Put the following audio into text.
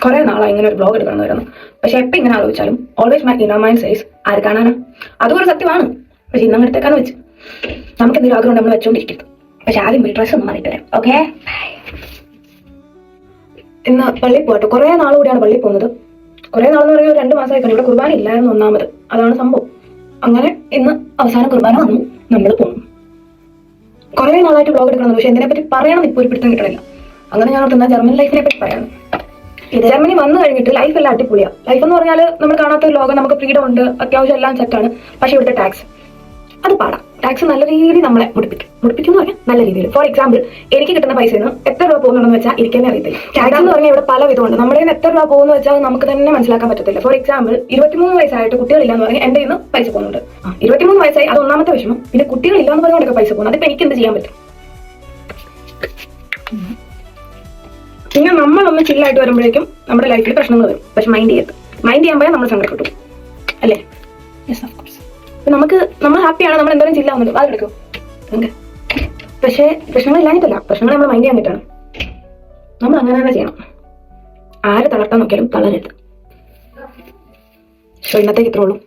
കുറെ നാളായി ഇങ്ങനെ ഒരു ബ്ലോഗ് എടുക്കണം വരുന്നു. പക്ഷെ എപ്പോൾ ഇങ്ങനെ ആലോചിച്ചാലും always my inner mind says ആര് കാണാനാ, അതും ഒരു സത്യമാണ്. പക്ഷെ ഇന്നങ്ങ് എടുത്തേക്കാന്ന് വെച്ച് നമുക്ക് എന്തെങ്കിലും ആഗ്രഹം നമ്മൾ വെച്ചോണ്ടിരിക്കരുത്. പക്ഷെ ആദ്യം പോയി ഡ്രസ്സ് ഒന്ന് മാറിയിട്ട് വരാം. ഓക്കെ, ഇന്ന് പള്ളിയിൽ പോകട്ടെ. കുറെ നാൾ കൂടിയാണ് പള്ളിയിൽ പോകുന്നത്. കുറെ നാളെന്ന് പറയുമ്പോൾ 2 മാസമായി കഴിഞ്ഞു. ഇവിടെ കുർബാന ഇല്ലായിരുന്നു ഒന്നാമത്, അതാണ് സംഭവം. അങ്ങനെ ഇന്ന് അവസാന കുർബാന വന്നു, നമ്മൾ പോകും. കുറെ നാളായിട്ട് ബ്ലോഗ് എടുക്കണം, പക്ഷെ ഇതിനെ പറ്റി പറയണം ഇപ്പോൾ ഒരു പിടുത്തം കിട്ടണില്ല. അങ്ങനെ ഞാൻ ഓർക്കുന്ന ജർമ്മൻ ലൈഫിനെ പറ്റി പറയണം. ഇത് ജർമ്മനി വന്നു കഴിഞ്ഞിട്ട് ലൈഫ് എല്ലാം അടിപൊളിയാണ്. ലൈഫ് എന്ന് പറഞ്ഞാൽ നമ്മൾ കാണാത്ത ഒരു ലോകം, നമുക്ക് ഫ്രീഡം ഉണ്ട്, അത്യാവശ്യം എല്ലാം സെറ്റാണ്. പക്ഷെ ഇവിടുത്തെ ടാക്സ് അത് പാടാം. ടാക്സ് നല്ല രീതിയിൽ നമ്മളെ മുടിപ്പിക്കും എന്ന് പറഞ്ഞാൽ നല്ല രീതിയിൽ. ഫോർ എക്സാമ്പിൾ, എനിക്ക് കിട്ടുന്ന പൈസയിൽ നിന്ന് എത്ര രൂപ പോകുന്നുണ്ടെന്ന് വെച്ചാൽ എനിക്കെന്നെ അറിയത്തില്ല. ടാക്സ് എന്ന് പറഞ്ഞാൽ ഇവിടെ പല വിധമുണ്ട്. നമ്മുടെ കയ്യിൽ എത്ര രൂപ പോകുന്നു വെച്ചാൽ നമുക്ക് തന്നെ മനസ്സിലാക്കാൻ പറ്റത്തില്ല. ഫോർ എക്സാമ്പിൾ, 23 വയസ്സായിട്ട് കുട്ടികളില്ലാന്ന് പറഞ്ഞാൽ എന്റെ ഇന്ന് പൈസ പോകുന്നുണ്ട്. 23 വയസ്സായി, അത് ഒന്നാമത്തെ വിഷമം. പിന്നെ കുട്ടികളില്ലാന്ന് പറഞ്ഞാൽ പൈസ പോകുന്നു. അതിപ്പോ എനിക്ക് എന്ത് ചെയ്യാൻ പറ്റും? പിന്നെ നമ്മളൊന്ന് ചില്ലായിട്ട് വരുമ്പോഴേക്കും നമ്മുടെ ലൈഫിൽ പ്രശ്നങ്ങൾ വരും. പക്ഷെ മൈൻഡ് ചെയ്യാൻ പോയാൽ നമ്മൾ സങ്കടപ്പെട്ടു അല്ലേ? Yes, of course. നമ്മൾ ഹാപ്പിയാണ്, നമ്മൾ എന്തായാലും ചില്ലാവുന്നത്, അതെടുക്കും. പക്ഷേ പ്രശ്നങ്ങൾ ഇല്ലാഞ്ഞിട്ടല്ല, പ്രശ്നങ്ങൾ നമ്മൾ മൈൻഡ് ചെയ്യാൻ പറ്റാണ്. നമ്മൾ അങ്ങനെ തന്നെ ചെയ്യണം. ആരെ തളർത്താൻ നോക്കിയാലും തളരരുത്. ഇന്നത്തേക്ക് ഇത്രേ ഉള്ളൂ.